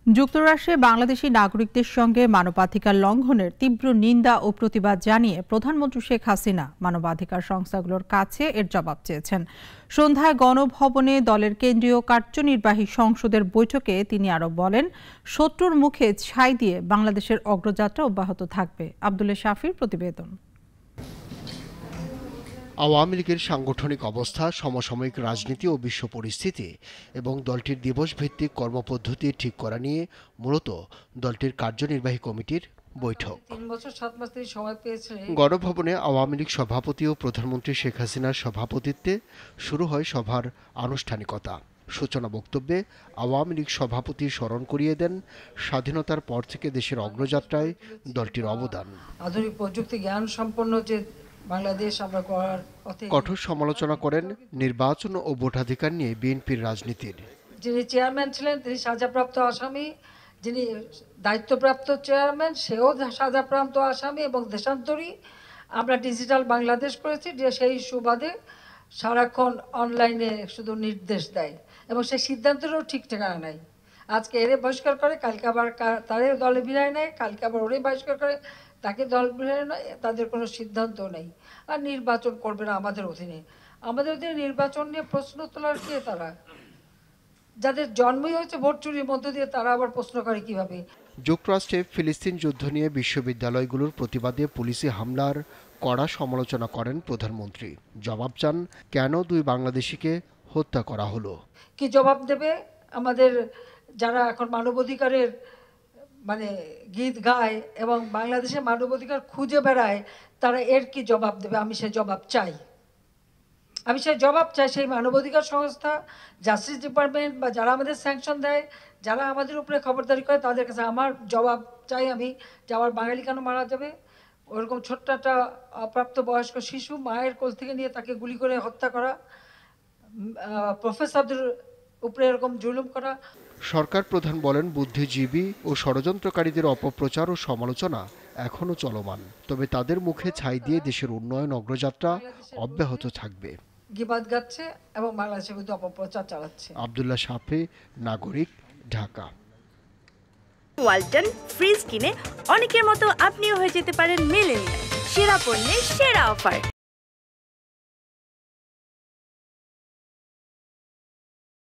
যুক্তরাষ্ট্রে বাংলাদেশি নাগরিকদের সঙ্গে মানবাধিকার লঙ্ঘনের তীব্র নিন্দা ও প্রতিবাদ জানিয়ে প্রধানমন্ত্রী শেখ হাসিনা মানবাধিকার সংস্থাগুলোর কাছে এর জবাব চেয়েছেন। সন্ধ্যায় গণভবনে দলের কেন্দ্রীয় কার্যনির্বাহী সংসদের বৈঠকে তিনি আরও বলেন, শত্রুর মুখে ছাই দিয়ে বাংলাদেশের অগ্রযাত্রা অব্যাহত থাকবে। আব্দুল্লাহ শাফির প্রতিবেদন। আওয়ামী লীগের সাংগঠনিক অবস্থা, সমসাময়িক রাজনীতি ও বিশ্ব পরিস্থিতি এবং দলটির দিবসভিত্তিক কর্মপদ্ধতি ঠিক করা নিয়ে মূলত দলটির কার্যনির্বাহী কমিটির বৈঠক। গণভবনে আওয়ামী লীগ সভাপতি ও প্রধানমন্ত্রী শেখ হাসিনার সভাপতিত্বে শুরু হয় সভার আনুষ্ঠানিকতা। সূচনা বক্তব্যে আওয়ামী লীগ সভাপতি স্মরণ করিয়ে দেন স্বাধীনতার পর থেকে দেশের অগ্রযাত্রায় দলটির অবদান। আধুনিক প্রযুক্তি জ্ঞান সম্পন্ন যে বাংলাদেশ আমরা করার পথে কঠোর সমালোচনা করেন নির্বাচন ও ভোটাধিকার নিয়ে বিএনপির রাজনীতির। যিনি চেয়ারম্যান ছিলেন তিনি সাজাপ্রাপ্ত আসামি, যিনি দায়িত্বপ্রাপ্ত চেয়ারম্যান সেও সাজাপ্রাপ্ত আসামি এবং দেশান্তরী। আমরা ডিজিটাল বাংলাদেশ করেছি যে সেই সুবাদে সারাক্ষণ অনলাইনে শুধু নির্দেশ দেয় এবং সেই সিদ্ধান্তেরও ঠিক ঠিকানা নাই। আজকে এরে বহিষ্কার করে, কালকে আবার তারে দলে বিদায় নেয়, কালকে আবার ওরে বহিষ্কার করে, তাকে দল বিদায় নেয়। তাদের কোনো সিদ্ধান্ত নেই। আর নির্বাচন করবে না আমাদের অধীনে। আমাদের অধীনে নির্বাচন নিয়ে প্রশ্ন তোলার কে? তারা যাদের জন্মই হয়েছে ভোট চুরির মধ্য দিয়ে, তারা আবার প্রশ্ন করে কিভাবে? যুক্তরাষ্ট্রে ফিলিস্তিন যুদ্ধ নিয়ে বিশ্ববিদ্যালয়গুলোর প্রতিবাদে পুলিশি হামলার কড়া সমালোচনা করেন প্রধানমন্ত্রী। জবাব চান কেন দুই বাংলাদেশিকে হত্যা করা হলো। কি জবাব দেবে আমাদের যারা এখন মানবাধিকারের গীত গায় এবং বাংলাদেশে মানবাধিকার খুঁজে বেড়ায়, তারা এর কি জবাব দেবে? আমি সেই জবাব চাই। সেই মানবাধিকার সংস্থা, জাস্টিস ডিপার্টমেন্ট বা যারা আমাদের স্যাংশন দেয়, যারা আমাদের উপরে খবরদারি করে, তাদের কাছে আমার জবাব চাই আমি, যে আমার বাঙালি কেন মারা যাবে? ওরকম ছোট্ট একটা অপ্রাপ্ত বয়স্ক শিশু মায়ের কোল থেকে নিয়ে তাকে গুলি করে হত্যা করা, প্রফেসরদের উপরে এরকম জুলুম করা। সরকার প্রধান বলেন, বুদ্ধিজীবী ও ষড়যন্ত্রকারীদের অপপ্রচার ও সমালোচনা এখনো চলমান, তবে তাদের মুখে ছাই দিয়ে দেশের উন্নয়ন অগ্রযাত্রা অব্যাহত থাকবে। গিবাদ গাচ্ছে এবং বাংলাদেশের বিরুদ্ধে অপপ্রচার চালাচ্ছে। আব্দুল্লাহ শাফি, নাগরিক, ঢাকা। ওয়ালটন ফ্রিজ কিনে অনেকের মতো আপনিও হয়ে যেতে পারেন মিলেনিয়াল। সেরা পণ্যের সেরা অফার।